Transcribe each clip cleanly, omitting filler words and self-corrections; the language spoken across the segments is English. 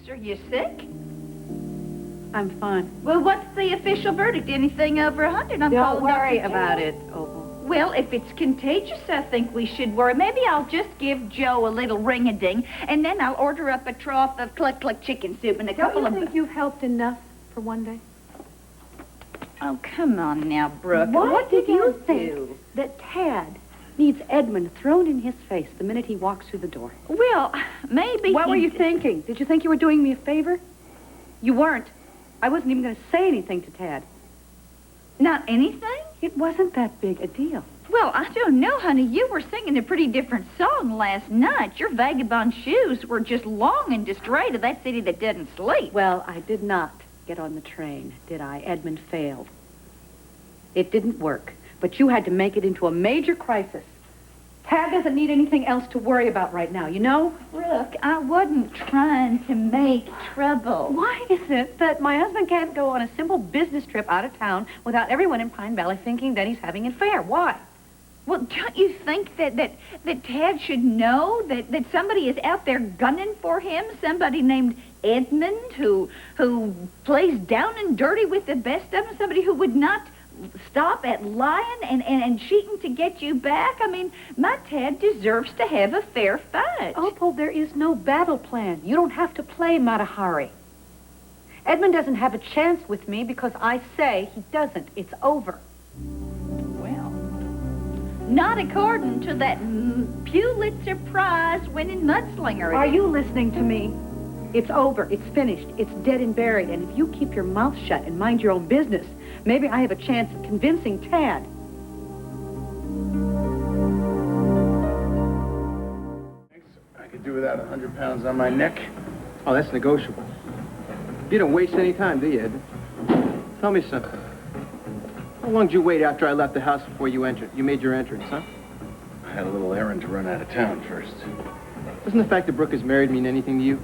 Are you sick? I'm fine. Well, what's the official verdict? Anything over 100? Don't worry about it, Opal. Well, if it's contagious, I think we should worry. Maybe I'll just give Joe a little ring-a-ding, and then I'll order up a trough of cluck-cluck chicken soup and a couple of... Don't you think you've helped enough for one day? Oh, come on now, Brooke. What did you do? think that Tad needs Edmund thrown in his face the minute he walks through the door? Well, maybe What were you thinking? Did you think you were doing me a favor? You weren't. I wasn't even going to say anything to Tad. Not anything? It wasn't that big a deal. Well, I don't know, honey. You were singing a pretty different song last night. Your vagabond shoes were just long and astray to that city that doesn't sleep. Well, I did not get on the train, did I? Edmund failed. It didn't work, but you had to make it into a major crisis. Tad doesn't need anything else to worry about right now, you know? Brooke, I wasn't trying to make trouble. Why is it that my husband can't go on a simple business trip out of town without everyone in Pine Valley thinking that he's having an affair? Why? Well, don't you think that Tad should know that somebody is out there gunning for him? Somebody named Edmund who plays down and dirty with the best of them? Somebody who would not stop at lying and cheating to get you back? I mean, my Tad deserves to have a fair fight. Opal, there is no battle plan. You don't have to play Matahari. Edmund doesn't have a chance with me because I say he doesn't. It's over. Well, not according to that Pulitzer Prize-winning mudslinger. Are you listening to me? It's over. It's finished. It's dead and buried. And if you keep your mouth shut and mind your own business, maybe I have a chance of convincing Tad. Thanks. I could do without 100 pounds on my neck. Oh, that's negotiable. You don't waste any time, do you, Ed? Tell me something. How long did you wait after I left the house before you entered? You made your entrance, huh? I had a little errand to run out of town first. Doesn't the fact that Brooke is married mean anything to you?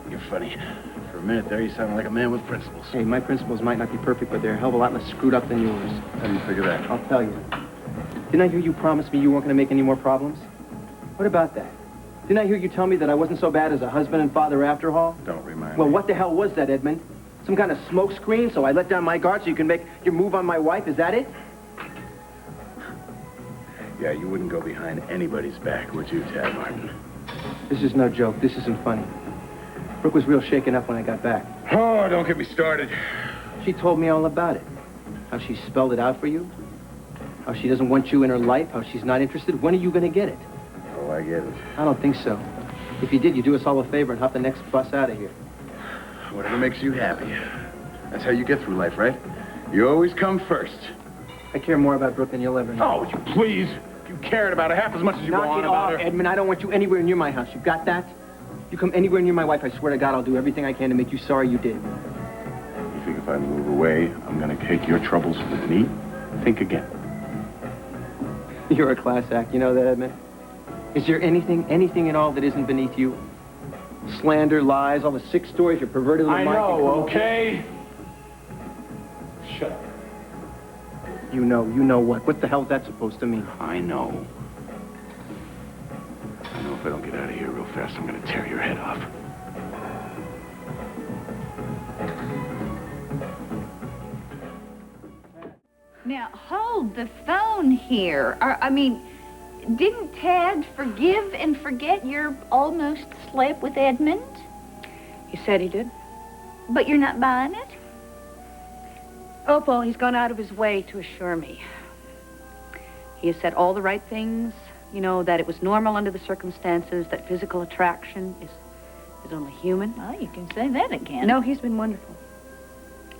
You're funny. For a minute there, you sounded like a man with principles. Hey, my principles might not be perfect, but they're a hell of a lot less screwed up than yours. How do you figure that? I'll tell you. Didn't I hear you promise me you weren't going to make any more problems? What about that? Didn't I hear you tell me that I wasn't so bad as a husband and father after all? Don't remind Well, me. what the hell was that, Edmund? Some kind of smoke screen so I let down my guard so you can make your move on my wife? Is that it? Yeah, you wouldn't go behind anybody's back, would you, Tad Martin? This is no joke. This isn't funny. Brooke was real shaken up when I got back. Oh, don't get me started. She told me all about it. How she spelled it out for you. How she doesn't want you in her life. How she's not interested. When are you going to get it? Oh, I get it. I don't think so. If you did, you'd do us all a favor and hop the next bus out of here. Whatever makes you happy. That's how you get through life, right? You always come first. I care more about Brooke than you'll ever know. Oh, would you please? You cared about her half as much as you go Knock on it about off, her. Edmund. I don't want you anywhere near my house. You got that? You come anywhere near my wife, I swear to God, I'll do everything I can to make you sorry you did. You think if I move away, I'm gonna take your troubles with me? Think again. You're a class act, you know that, Edmund? Is there anything at all that isn't beneath you? Slander, lies, all the sick stories, your perverted little I mind. know, okay? Shut up. You know what? What the hell is that supposed to mean? I know. I know if I don't get out of here real fast, I'm gonna tear your head off. Now, hold the phone here. I mean, didn't Tad forgive and forget your almost slept with Edmund? He said he did. But you're not buying it? Opal, he's gone out of his way to assure me. He has said all the right things, you know, that it was normal under the circumstances, that physical attraction is only human. Well, you can say that again. No, he's been wonderful.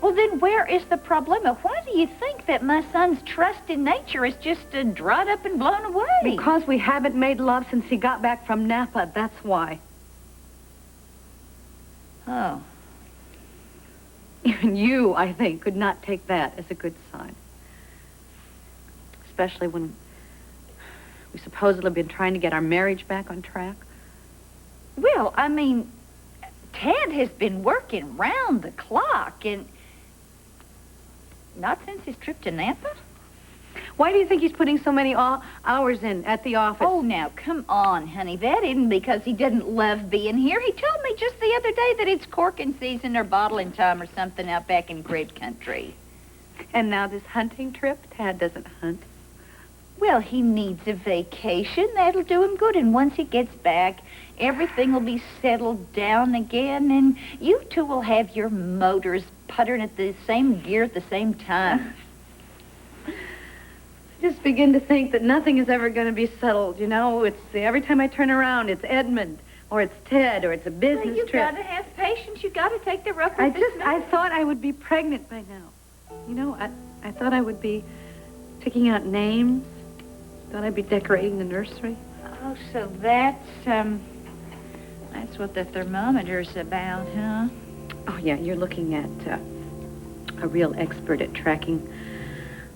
Well, then where is the problem? Why do you think that my son's trust in nature is just dried up and blown away? Because we haven't made love since he got back from Napa, that's why. Oh. Even you, I think, could not take that as a good sign. Especially when we supposedly been trying to get our marriage back on track. Well, I mean, Tad has been working round the clock and... Not since his trip to Napa? Why do you think he's putting so many hours in at the office? Oh, now, come on, honey. That isn't because he didn't love being here. He told me just the other day that it's corking season or bottling time or something out back in grape country. And now this hunting trip? Tad doesn't hunt. Well, he needs a vacation. That'll do him good. And once he gets back, everything will be settled down again, and you two will have your motors puttering at the same gear at the same time. I just begin to think that nothing is ever going to be settled, you know? It's every time I turn around, it's Edmund, or it's Ted, or it's a business Well, you trip. gotta have patience. You gotta take the rough with the smooth. I thought I would be pregnant by now. You know, I thought I would be picking out names. Thought I'd be decorating the nursery. Oh, so that's what the thermometer's about, huh? Oh, yeah, you're looking at a real expert at tracking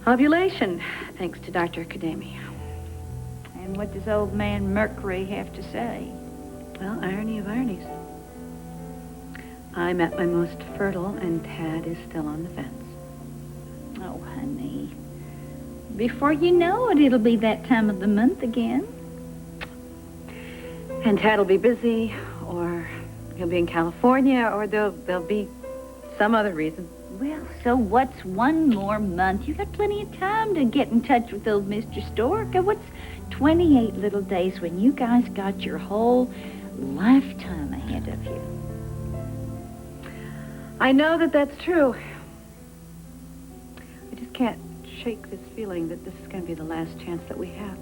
ovulation, thanks to Dr. Academy. And what does old man Mercury have to say? Well, irony of ironies. I'm at my most fertile, and Tad is still on the fence. Oh, honey. Before you know it, it'll be that time of the month again. And Tad'll be busy, or he'll be in California, or there'll be some other reason. Well, so what's one more month? You got plenty of time to get in touch with old Mr. Stork. What's 28 little days when you guys got your whole lifetime ahead of you? I know that that's true. I just can't shake this feeling that this is going to be the last chance that we have.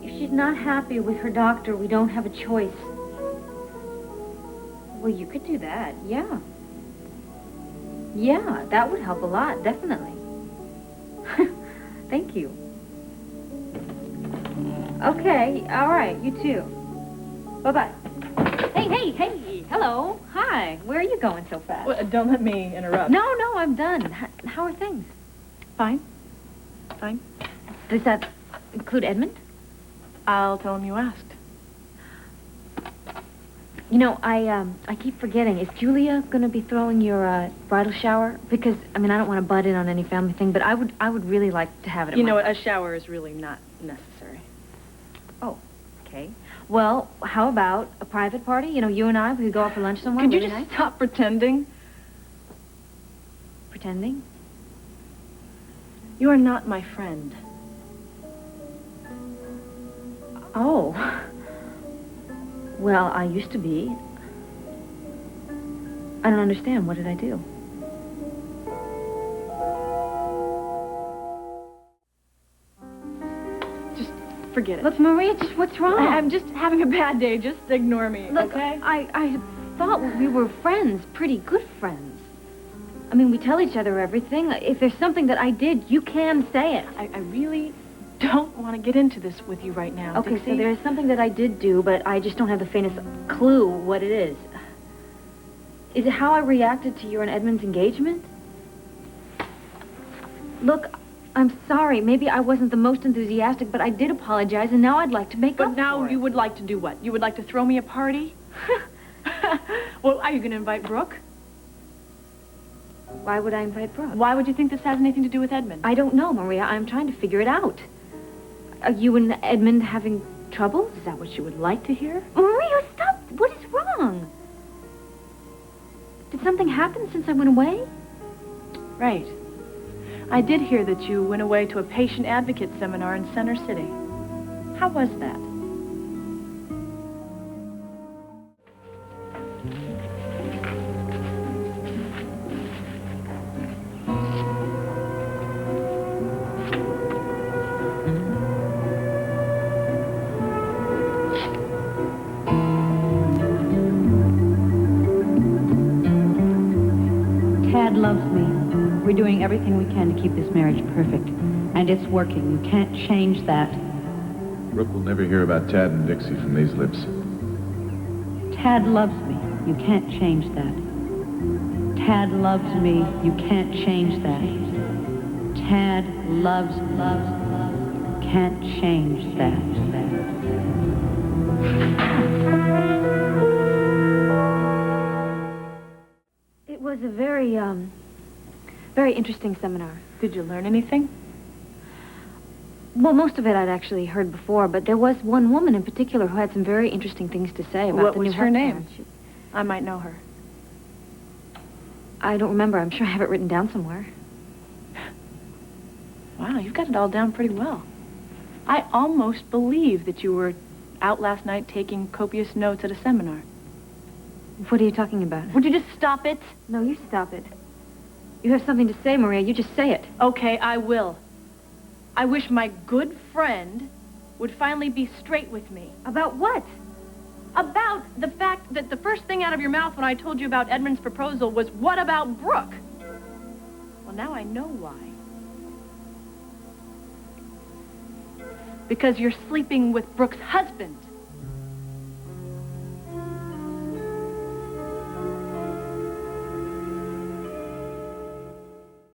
If she's not happy with her doctor, we don't have a choice. Well, you could do that, yeah. Yeah, that would help a lot, definitely. Thank you. Okay, all right, you too. Bye-bye. Hey, hello. Hi, where are you going so fast? Well, don't let me interrupt. No, I'm done. How are things? Fine. Does that include Edmund? I'll tell him you asked. You know, I keep forgetting. Is Julia going to be throwing your bridal shower? Because, I mean, I don't want to butt in on any family thing, but I would really like to have it at You my know what? A shower is really not necessary. Oh, okay. Well, how about a private party? You know, you and I, we could go out for lunch somewhere. Could you really just nice. stop pretending? Pretending? You are not my friend. Oh. Well, I used to be. I don't understand. What did I do? Just forget it. Look, Maria, just what's wrong? I'm just having a bad day. Just ignore me, Look, okay? I thought we were friends, pretty good friends. I mean, we tell each other everything. If there's something that I did, you can say it. I really don't want to get into this with you right now, Okay, Dixie. so there's something that I did do, but I just don't have the faintest clue what it is. Is it how I reacted to your and Edmund's engagement? Look, I'm sorry. Maybe I wasn't the most enthusiastic, but I did apologize, and now I'd like to make But up now for it. you would like to do what? You would like to throw me a party? Well, are you going to invite Brooke? Why would I invite Brooke? Why would you think this has anything to do with Edmund? I don't know, Maria. I'm trying to figure it out. Are you and Edmund having trouble? Is that what you would like to hear? Maria, stop! What is wrong? Did something happen since I went away? Right. I did hear that you went away to a patient advocate seminar in Center City. How was that? Tad loves me. We're doing everything we can to keep this marriage perfect. And it's working. You can't change that. Brooke will never hear about Tad and Dixie from these lips. Tad loves me. You can't change that. Tad loves me. You can't change that. Tad loves, can't change that. It was a very interesting seminar. Did you learn anything? Well, most of it I'd actually heard before, but there was one woman in particular who had some very interesting things to say about What the was new her health name? plan. I might know her. I don't remember. I'm sure I have it written down somewhere. Wow, you've got it all down pretty well. I almost believe that you were out last night taking copious notes at a seminar. What are you talking about? Would you just stop it? No, you stop it. You have something to say, Maria. You just say it. Okay, I will. I wish my good friend would finally be straight with me. About what? About the fact that the first thing out of your mouth when I told you about Edmund's proposal was, what about Brooke? Well, now I know why. Because you're sleeping with Brooke's husband.